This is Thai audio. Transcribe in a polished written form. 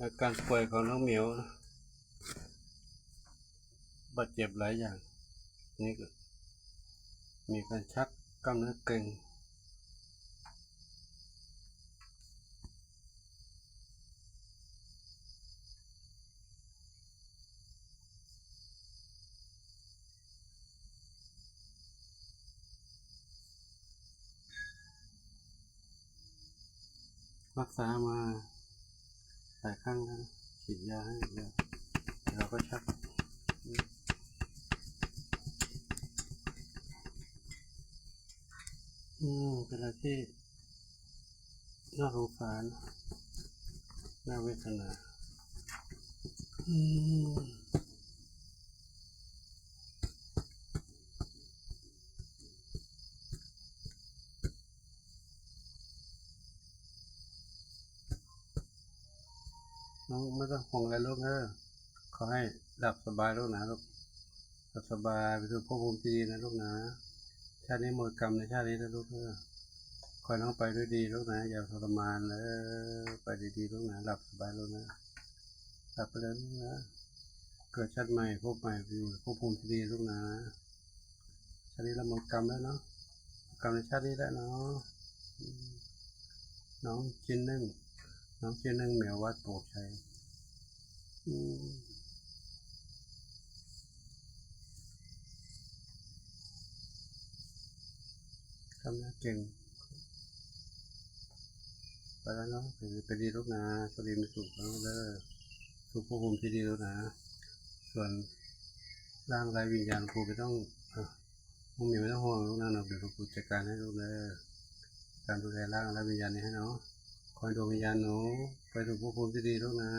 อาการป่วยของน้องเหมียวนะบาดเจ็บหลายอย่างนี่ก็มีการชักกล้ามเนื้อเกร็งรักษามาหลายครั้งแล้วฉีดยาให้เยอะเราก็ชักเป็นอะไรที่น่าสงสารน่าเวทนาน้องไม่ต้องห่วงอะไรลูกนะขอให้หลับสบายลูกนะลูกหลับสบายไปสู่ภพภูมิที่ดีนะลูกนะชาตินี้หมดกรรมในชาตินี้นะลูกนะขอน้องไปด้วยดีลูกนะอย่าทรมานเลยไปดีๆลูกนะหลับสบายลูกนะหลับไปเลยลูกนะเกิดชาติใหม่พบใหม่อยู่ภพภูมิที่ดีลูกนะชาตินี้เราหมดกรรมแล้วเนาะกรรมในชาตินี้แล้วเนาะน้องจินนึ่งเหมียววัดโปรดชัยทำได้เก่งไปแล้วเนาะไปดีลูกนะสวัสดีมีสุขแล้วเลยสุขภพภูมิที่ดีลูกนะส่วนร่างไร้วิญญาณครูไม่ต้องมึงไม่ต้องห่วงลูกนะเดี๋ยวครูจัดการให้ลูกเลยการดูแลร่างไร้วิญญาณนี้ให้เนาะคอยดูวิญญาณหนูไปสู่ภพภูมิที่ดีลูกนะ